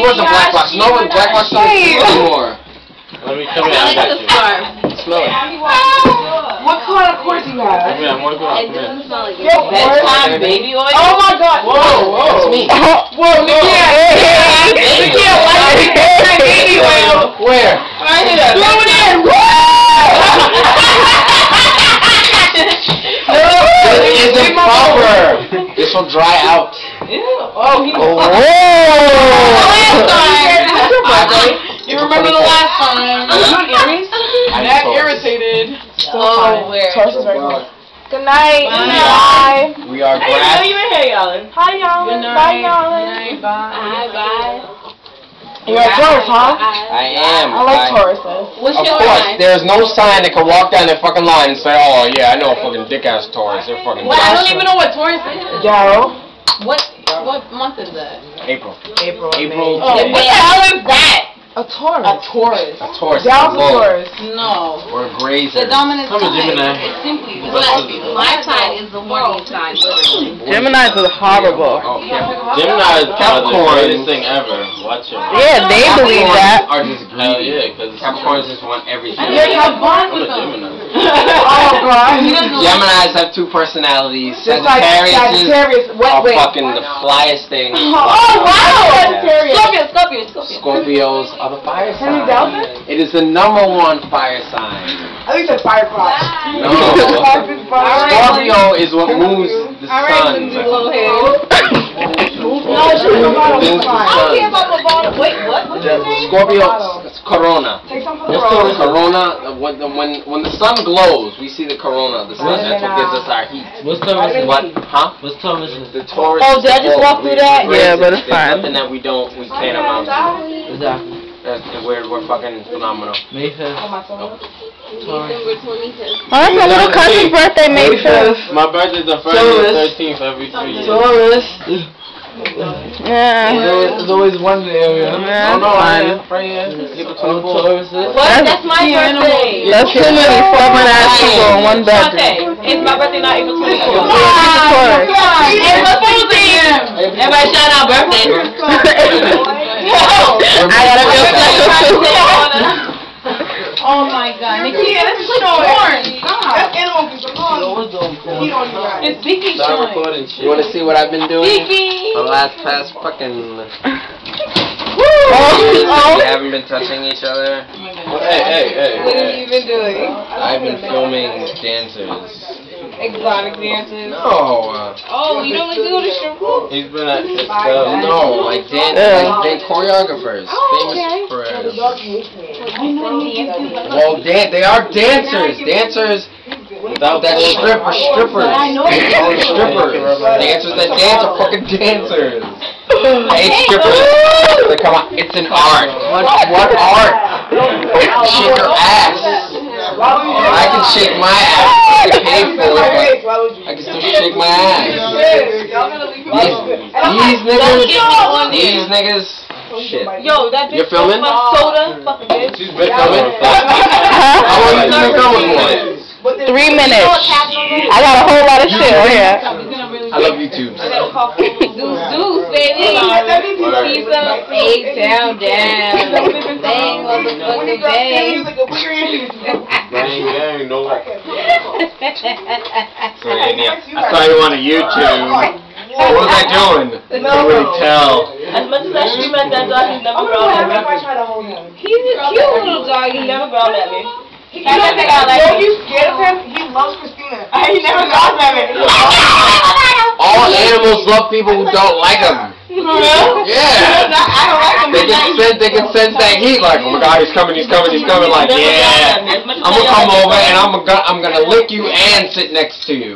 was a black box. No one black box doesn't exist anymore. Let me come here. I got you. Smell it. What kind of course you have? Come here. I want to go out. It doesn't smell like Bedtime baby oil. Oh my God! Whoa, that's me. Whoa, Nikia! Nikia, why are you bedtime baby oil? Where? Right here. Blow it in. This isn't proper. This will dry out. Oh, he Oh. You remember the last time? Aries? That irritated. Oh, where? Good night. Bye. We are Hey, grass. you in here, Yellen? Hi, Yellen. Good night. Bye, Yellen. Bye, bye. You're a Taurus, huh? I am. I like Tauruses. What's Of your course, line? there's no sign that can walk down that fucking line and say, oh yeah, I know a fucking dick ass Taurus. They're fucking Well, I don't dumb. even know what Taurus is. Yo. What month is that? April. April. Oh, what the hell is that? A Taurus. A Taurus. A Taurus. Down Whoa. Taurus. No. We're grazers. The dominant I'm a sign. Gemini. It's simply my sign is the warning sign. Geminis are horrible. Oh, Gemini is the Capricorn. greatest thing ever. Watch it. Yeah, they believe that. Are just Hell greedy. yeah, because Capricorns just want everything. Yeah, have fun I'm with a them. Gemini. Oh, God. Geminis have two personalities. Just like Sagittarius. Are fucking the flyest thing. Oh, wow. Sagittarius. Scorpios are the fire sign. Delta? It is the #1 fire sign. I think it's fire cross. No. Scorpio is what moves the sun. No, it shouldn't come out of the Moves the fire. sun. Wait, what? Scorpio, it's corona. Take some for the What's road. the corona? When the sun glows, we see the corona of the sun. That's what gives us our heat. What's Taurus? What? Huh? What's Taurus? The Taurus. Oh, did I just walk through that? There's Yeah, but it's fine. nothing that we can't amount to. Exactly. We're fucking phenomenal. May 5th. December 25th. Oh, that's my little cousin's birthday, May 5th. My birthday's the 1st and the 13th every 3 years. Taurus. Yeah. There's always one area. Yeah, Oh no, fine. Taurus. What? That's my birthday. That's too many stubborn-ass people in one bedroom. Okay. It's my birthday, not April 24th. Taurus. April 15th. Everybody shout out birthday. I gotta feel special too. Oh my God, Nikia, that's short. That's animal control. It's Vicky Start short. recording shit. You wanna see what I've been doing? Vicky. The last past fucking. Oh. We haven't been touching each other. Hey. What have you been doing? I've been filming dancers. Exotic dances. No. Oh, you don't like to go to strip club? He's been at this No, like choreographers, famous choreographers. Well, they are dancers. Dancers that strippers. Strippers. Dancers that dance are fucking dancers. I hate strippers. They come on. It's an art. What art? Shake your ass. I can shake my ass. I get paid for it, but I can still shake my ass. These niggas. Shit. Yo, that bitch You're filming? soda, fucking bitch. She's been filming. How long have you been filming for? 3 minutes. I got a whole lot of shit on here. I love YouTube. Deuce, baby. Pizza, A-Town down. Bang, motherfucking bang. Bang, no. So, yeah, I saw you on a YouTube. What was I doing? I can't really tell. As much as I scream at that dog, he's never growled at me. He's a cute little dog. He never growled at me. You scared of him? He loves Christina. He never growls at me. All animals love people who don't like them. Yeah. I don't like him. They can sense that heat. Like, oh my God, he's coming. Like, yeah. I'm gonna come over and I'm gonna lick you and sit next to you.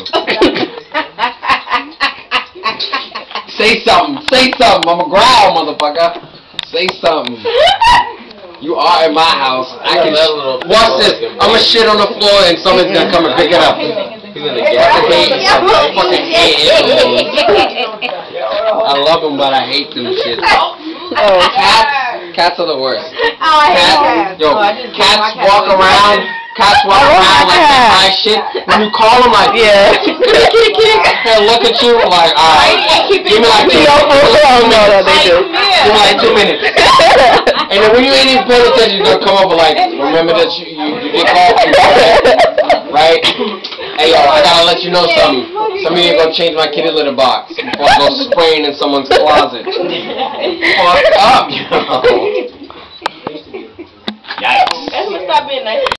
Say something. I'm gonna growl, motherfucker. Say something. You are in my house. I can. Watch this. I'm gonna shit on the floor and someone's gonna come and pick it up. He's in the gas. I fucking hate animals. I love them, but I hate them shit. Cats are the worst. Cats walk around Cats walk around like that high shit. When you call them like, Yeah. they'll look at you like, alright, give me like 2 minutes. No, they do. Give me like 2 minutes. And then when you ain't even paying attention, they'll come over like, remember that you get called to, right? Hey, yo, I gotta let you know something. Somebody ain't gonna change my kitty litter box before I go spraying in someone's closet. Fuck up, yo. That's gonna stop being nice.